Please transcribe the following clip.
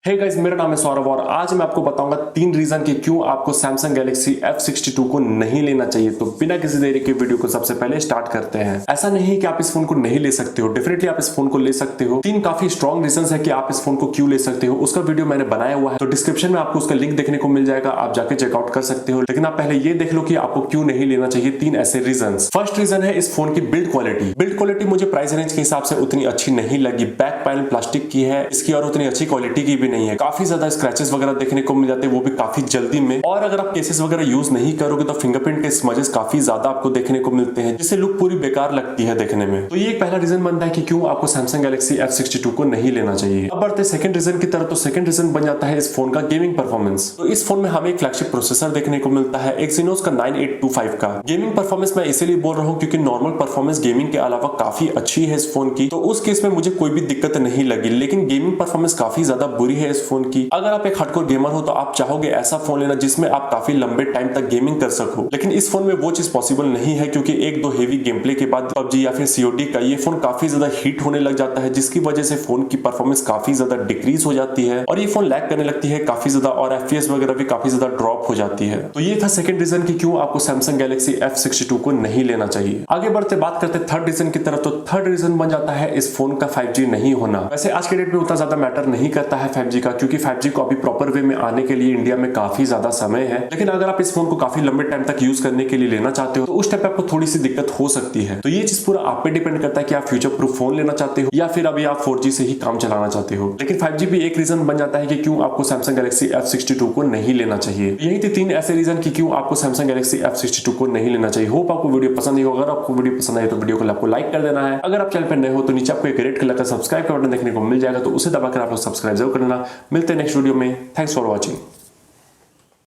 Hey guys, मेरा नाम है सौरभ और आज मैं आपको बताऊंगा 3 रीजन कि क्यों आपको Samsung Galaxy F62 को नहीं लेना चाहिए। तो बिना किसी देरी के वीडियो को सबसे पहले स्टार्ट करते हैं। ऐसा नहीं है कि आप इस फोन को नहीं ले सकते हो, डेफिनेटली आप इस फोन को ले सकते हो। 3 काफी स्ट्रॉन्ग रीजन है कि आप इस फोन को क्यों ले सकते हो, उसका वीडियो मैंने बनाया हुआ है, तो डिस्क्रिप्शन में आपको उसका लिंक देखने को मिल जाएगा, आप जाके चेकआउट कर सकते हो। लेकिन आप पहले ये देख लो कि आपको क्यों नहीं लेना चाहिए। 3 ऐसे रीजन। फर्स्ट रीजन है इस फोन की बिल्ड क्वालिटी। बिल्ड क्वालिटी मुझे प्राइस रेंज के हिसाब से उतनी अच्छी नहीं लगी। बैक पैनल प्लास्टिक की है इसकी और उतनी अच्छी क्वालिटी की भी नहीं है। काफी ज्यादा स्क्रैचेस वगैरह देखने को मिल जाते हैं, वो भी काफी जल्दी में। और अगर आप केसेस वगैरह यूज नहीं करोगे तो फिंगरप्रिंट के स्मजेस काफी ज्यादा आपको देखने को मिलते हैं, जिससे लुक पूरी बेकार लगती है देखने में। तो ये एक पहला रीजन बनता है कि क्यों आपको Samsung Galaxy F62 को नहीं लेना चाहिए। अब बढ़ते सेकंड रीजन की तरफ। तो सेकंड रीजन बन जाता है इस फोन का गेमिंग परफॉर्मेंस। तो इस फोन में हमें एक फ्लैगशिप प्रोसेसर देखने को मिलता है, एक्सिनोस का 9825 का। गेमिंग परफॉर्मेंस मैं इसीलिए बोल रहा हूँ क्योंकि नॉर्मल परफॉर्मेंस गेमिंग के अलावा काफी अच्छी है इस फोन की, तो उस केस में मुझे कोई भी दिक्कत नहीं लगी। लेकिन गेमिंग परफॉर्मेंस काफी ज्यादा बुरी है इस फोन की। अगर आप एक हार्डकोर गेमर हो तो आप चाहोगे ऐसा फोन लेना जिसमें आप काफी लंबे टाइम तक गेमिंग कर सको, लेकिन इस फोन में वो चीज पॉसिबल नहीं है क्योंकि 1-2 हेवी गेम प्ले के बाद पबजी या फिर सीओडी का ये फोन काफी ज्यादा हीट होने लग जाता है, जिसकी वजह से फोन की परफॉर्मेंस काफी ज्यादा डिक्रीज हो जाती है और ये फोन लैग करने लगती है काफी ज्यादा, और एफपीएस वगैरह भी काफी ज्यादा ड्रॉप हो जाती है। तो ये था सेकंड रीजन कि क्यों आपको Samsung Galaxy F62 को नहीं लेना चाहिए। आगे बढ़ते बात करते थर्ड रीजन की तरफ। तो थर्ड रीजन बन जाता है इस फोन का 5G नहीं होना। वैसे आज के डेट में उतना ज्यादा मैटर नहीं करता है 5G का, क्योंकि 5G को अभी प्रॉपर वे में आने के लिए इंडिया में काफी ज्यादा समय है। लेकिन अगर आप इस फोन को काफी लंबे टाइम तक यूज करने के लिए लेना चाहते हो तो उस टाइम पे आपको थोड़ी सी दिक्कत हो सकती है। तो ये चीज पूरा आप पे डिपेंड करता है कि आप फ्यूचर प्रूफ फोन लेना चाहते हो या फिर अभी आप 4G से ही काम चलाना चाहते हो। लेकिन 5G भी एक रीजन बन जाता है कि क्यों आपको Samsung Galaxy F62 को नहीं लेना चाहिए। यही थे 3 ऐसे रीजन कि क्यों आपको Samsung Galaxy F62 को नहीं लेना चाहिए। होप आपको वीडियो पसंद आई होगा। अगर आपको वीडियो पसंद आई तो वीडियो को आपको लाइक कर देना है। अगर आप चैनल पर नए हो तो नीचे आपको एक रेड कलर का सब्सक्राइब का बटन देखने को मिल जाएगा, तो उसे दबाकर आप लोग सब्सक्राइब जरूर करना। मिलते हैं नेक्स्ट वीडियो में। Thanks for watching.